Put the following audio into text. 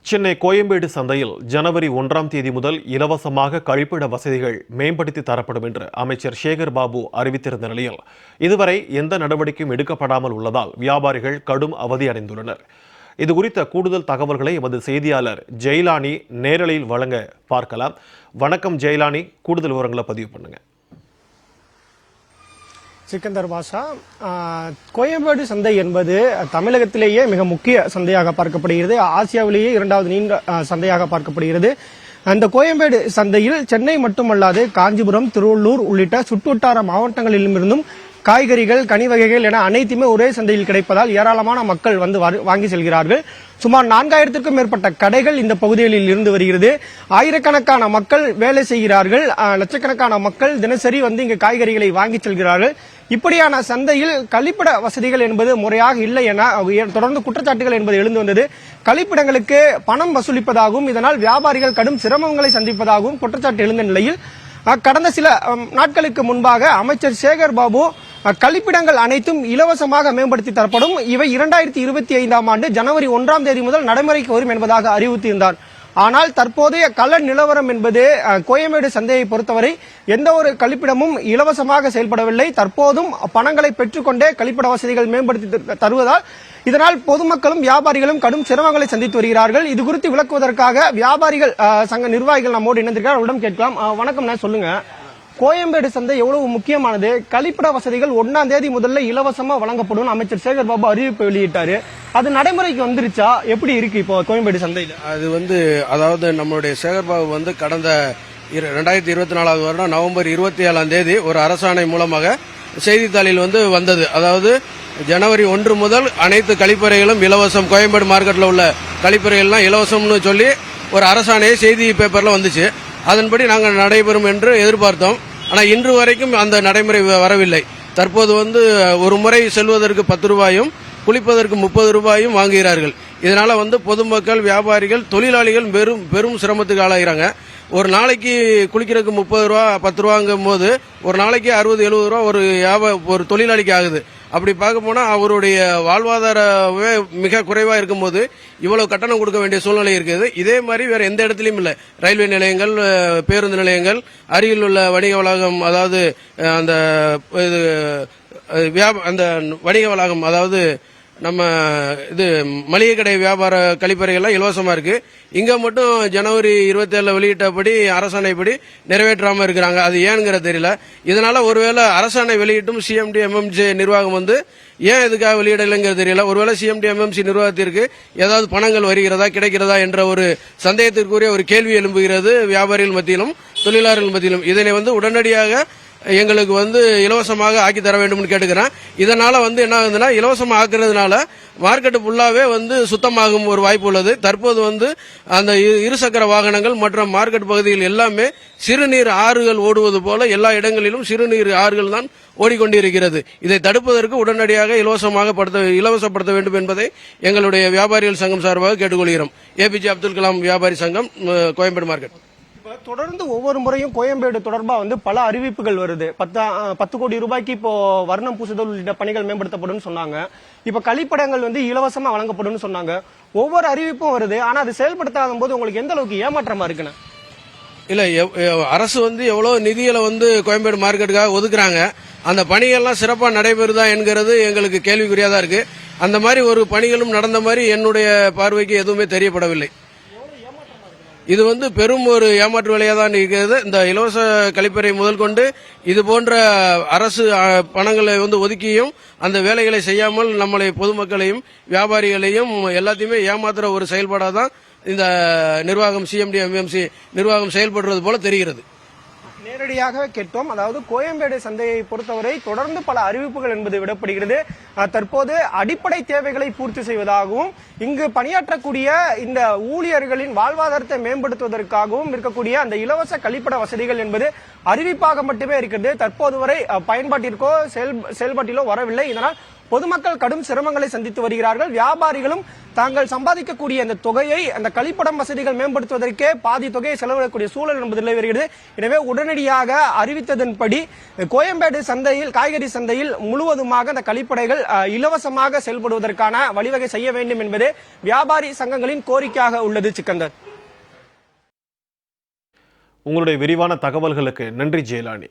சென்னை கோயம்பேடு சந்தையில் ஜனவரி 1ஆம் தேதி முதல் இலவசமாக கழிப்பிட வசதிகள் மேம்படுத்தி தரப்படும் என்று அமைச்சர் சேகர் பாபு அறிவித்திருந்த நிலையில் இதுவரை எந்த நடவடிக்கையும் எடுக்கப்படாமல் உள்ளதால் வியாபாரிகள் கடும் அவதியடைந்துள்ளனர். இதுகுறித்த கூடுதல் தகவல்களை எமது செய்தியாளர் ஜெயலானி நேரலையில் வழங்க பார்க்கலாம். வணக்கம் ஜெயலானி, கூடுதல் விவரங்களை பதிவு பண்ணுங்க. சிக்கந்தர் பாஷா, கோயம்பேடு சந்தை என்பது தமிழகத்திலேயே மிக முக்கிய சந்தையாக பார்க்கப்படுகிறது. ஆசியாவிலேயே 2வது நீண்ட சந்தையாக பார்க்கப்படுகிறது. அந்த கோயம்பேடு சந்தையில் சென்னை மட்டுமல்லாது காஞ்சிபுரம், திருவள்ளூர் உள்ளிட்ட சுற்றுவட்டார மாவட்டங்களிலிருந்தும் காய்கறிகள், கனி வகைகள் என அனைத்துமே ஒரே சந்தையில் கிடைப்பதால் ஏராளமான மக்கள் வந்து வாங்கி செல்கிறார்கள். சுமார் 4000க்கும் மேற்பட்ட கடைகள் இந்த பகுதிகளில் இருந்து வருகிறது. ஆயிரக்கணக்கான மக்கள் வேலை செய்கிறார்கள். லட்சக்கணக்கான மக்கள் தினசரி வந்து இங்கு காய்கறிகளை வாங்கி செல்கிறார்கள். இப்படியான சந்தையில் கழிப்பிட வசதிகள் என்பது முறையாக இல்லை என தொடர்ந்து குற்றச்சாட்டுகள் என்பது எழுந்து வந்தது. கழிப்பிடங்களுக்கு பணம் வசூலிப்பதாகவும் இதனால் வியாபாரிகள் கடும் சிரமங்களை சந்திப்பதாகவும் குற்றச்சாட்டு எழுந்த நிலையில் கடந்த சில நாட்களுக்கு முன்பாக அமைச்சர் சேகர் பாபு கழிப்பிடங்கள் அனைத்தும் இலவசமாக மேம்படுத்தி தரப்படும், இவை 2025ஆம் ஆண்டு ஜனவரி 1ஆம் தேதி முதல் நடைமுறைக்கு வரும் என்பதாக அறிவித்திருந்தார். ஆனால் தற்போதைய கள நிலவரம் என்பது கோயம்பேடு சந்தையை பொறுத்தவரை எந்த ஒரு கழிப்பிடமும் இலவசமாக செயல்படவில்லை. தற்போதும் பணங்களை பெற்றுக்கொண்டே கழிப்பிட வசதிகள் மேம்படுத்தி தருவதால் இதனால் பொதுமக்களும் வியாபாரிகளும் கடும் சிரமங்களை சந்தித்து வருகிறார்கள். இது குறித்து விளக்குவதற்காக வியாபாரிகள் சங்க நிர்வாகிகள் நம்மோடு இணைந்திருக்கிறார். அவரிடம் கேட்கலாம். வணக்கம், சொல்லுங்க, கோயம்பேடு சந்தை எவ்வளவு முக்கியமானது? கழிப்பிட வசதிகள் 1ஆம் தேதி முதல்ல இலவசமா வழங்கப்படும் அமைச்சர் சேகர் பாபு அறிவிப்பு வெளியிட்டாரு. அது நடைமுறைக்கு வந்துருச்சா? எப்படி இருக்கு இப்போ கோயம்பேடு சந்தையில்? அது அதாவது நம்மளுடைய சேகர் பாபு கடந்த 2024 வருடம் நவம்பர் 27ஆம் தேதி ஒரு அரசாணை மூலமாக செய்தித்தாளில் வந்தது. அதாவது ஜனவரி 1 முதல் அனைத்து கழிப்பறைகளும் இலவசம், கோயம்பேடு மார்க்கெட்டில் உள்ள கழிப்பறைகள்லாம் இலவசம்னு சொல்லி ஒரு அரசாணையை செய்தி பேப்பர்ல வந்துச்சு. அதன்படி நாங்கள் நடைபெறும் என்று எதிர்பார்த்தோம். ஆனால் இன்று வரைக்கும் அந்த நடைமுறை வரவில்லை. தற்போது ஒரு முறை செல்வதற்கு 10 ரூபாயும் குளிப்பதற்கு 30 ரூபாயும் வாங்குகிறார்கள். இதனால பொதுமக்கள், வியாபாரிகள், தொழிலாளிகள் பெரும் சிரமத்துக்கு ஆளாகிறாங்க. ஒரு நாளைக்கு குளிக்கிறதுக்கு 30 ரூபா 10 ரூபாங்கும் போது ஒரு நாளைக்கு 60-70 ரூபா ஒரு தொழிலாளிக்கு ஆகுது. அப்படி பார்க்க போனா அவருடைய வாழ்வாதாரமே மிக குறைவா இருக்கும்போது இவ்வளவு கட்டணம் கொடுக்க வேண்டிய சூழ்நிலை இருக்குது. இதே மாதிரி வேற எந்த இடத்துலயும் இல்லை. ரயில்வே நிலையங்கள், பேருந்து நிலையங்கள், அருகில் உள்ள வணிக வளாகம், அதாவது அந்த வணிக வளாகம், அதாவது நம்ம மளிகை கடை வியாபார கழிப்பறைகள்லாம் இலவசமா இருக்கு. இங்க மட்டும் ஜனவரி 27 வெளியிட்டபடி அரசாணைப்படி நிறைவேற்றாம இருக்கிறாங்க. அது ஏன்ங்கிற தெரியல. இதனால ஒருவேளை அரசாணை வெளியிட்டும் சிஎம்டி எம்எம்சி நிர்வாகம் ஏன் இதுக்காக வெளியிடலைங்கிறது தெரியல. ஒருவேளை சிஎம்டி எம்எம்சி நிர்வாகத்திற்கு ஏதாவது பணங்கள் வருகிறதா, கிடைக்கிறதா என்ற ஒரு சந்தேகத்திற்குரிய ஒரு கேள்வி எழும்புகிறது வியாபாரிகள் மத்தியிலும் தொழிலாளர்கள் மத்தியிலும். இதனை உடனடியாக எங்களுக்கு இலவசமாக ஆக்கி தர வேண்டும் கேட்டுக்கிறேன். இதனால என்ன ஆகுதுன்னா, இலவசமா ஆக்குறதுனால மார்க்கெட்டு ஃபுல்லாவே சுத்தமாகும் ஒரு வாய்ப்பு உள்ளது. தற்போது அந்த இருசக்கர வாகனங்கள் மற்றும் மார்க்கெட் பகுதியில் எல்லாமே சிறுநீர் ஆறுகள் ஓடுவது போல எல்லா இடங்களிலும் சிறுநீர் ஆறுகள் தான் ஓடிக்கொண்டிருக்கிறது. இதை தடுப்பதற்கு உடனடியாக இலவசப்படுத்த வேண்டும் என்பதை எங்களுடைய வியாபாரிகள் சங்கம் சார்பாக கேட்டுக்கொள்கிறோம். ஏபிஜே அப்துல் கலாம் வியாபாரி சங்கம், கோயம்பேடு மார்க்கெட். தொடர்ந்து ஒவ்வொரு முறையும் கோயம்பேடு தொடர்பா பல அறிவிப்புகள் வருது. 10 கோடி ரூபாய்க்கு இப்போ வர்ணம் பூசுதல் உள்ளிட்ட பணிகள் மேம்படுத்தப்படும் சொன்னாங்க. இப்ப கழிப்படங்கள் இலவசமா வழங்கப்படும் சொன்னாங்க. ஒவ்வொரு அறிவிப்பும் வருது. ஆனா அது செயல்படுத்தாத போது உங்களுக்கு எந்த அளவுக்கு ஏமாற்றமா இருக்குன்னு? இல்ல, அரசு எவ்வளவு நிதிகளை கோயம்பேடு மார்க்கெட்டுக்காக ஒதுக்குறாங்க. அந்த பணிகள்லாம் சிறப்பா நடைபெறுதா என்கிறது எங்களுக்கு கேள்விக்குறியா தான் இருக்கு. அந்த மாதிரி ஒரு பணிகளும் நடந்த மாதிரி என்னுடைய பார்வைக்கு எதுவுமே தெரியப்படவில்லை. இது பெரும் ஒரு ஏமாற்று வேலையா தான் இருக்கிறது. இந்த இலவச கழிப்பறை முதல் கொண்டு இது போன்ற அரசு பணங்களை ஒதுக்கியும் அந்த வேலைகளை செய்யாமல் நம்மளை பொதுமக்களையும் வியாபாரிகளையும் எல்லாத்தையுமே ஏமாத்துற ஒரு செயல்பாடாதான் இந்த நிர்வாகம், சிஎம்டி எம்எம்சி நிர்வாகம் செயல்படுறது போல தெரிகிறது. நேரடியாக கேட்டோம். அதாவது கோயம்பேடு சந்தையை பொறுத்தவரை தொடர்ந்து பல அறிவிப்புகள் என்பது விடப்படுகிறது. தற்போது அடிப்படை தேவைகளை பூர்த்தி செய்வதாகவும் இங்கு பணியாற்றக்கூடிய இந்த ஊழியர்களின் வாழ்வாதாரத்தை மேம்படுத்துவதற்காகவும் இருக்கக்கூடிய அந்த இலவச கழிப்பிட வசதிகள் என்பது அறிவிப்பாக மட்டுமே இருக்கிறது. தற்போது வரை பயன்பாட்டிற்கோ செயல்பாட்டிலோ வரவில்லை. இதனால் பொதுமக்கள் கடும் சிரமங்களை சந்தித்து வருகிறார்கள். வியாபாரிகளும் தாங்கள் சம்பாதிக்கக்கூடிய அந்த தொகையை அந்த கழிப்படம் வசதிகள் மேம்படுத்துவதற்கே பாதி தொகையை செலவிடக்கூடிய சூழல் என்பது நிலவி வருகிறது. எனவே உடனடியாக அறிவித்ததன்படி கோயம்பேடு சந்தையில், காய்கறி சந்தையில் முழுவதுமாக அந்த கழிப்படைகள் இலவசமாக செயல்படுவதற்கான வழிவகை செய்ய வேண்டும் என்பதே வியாபாரி சங்கங்களின் கோரிக்கையாக உள்ளது. சிக்கந்தர், உங்களுடைய விரிவான தகவல்களுக்கு நன்றி ஜெயலானி.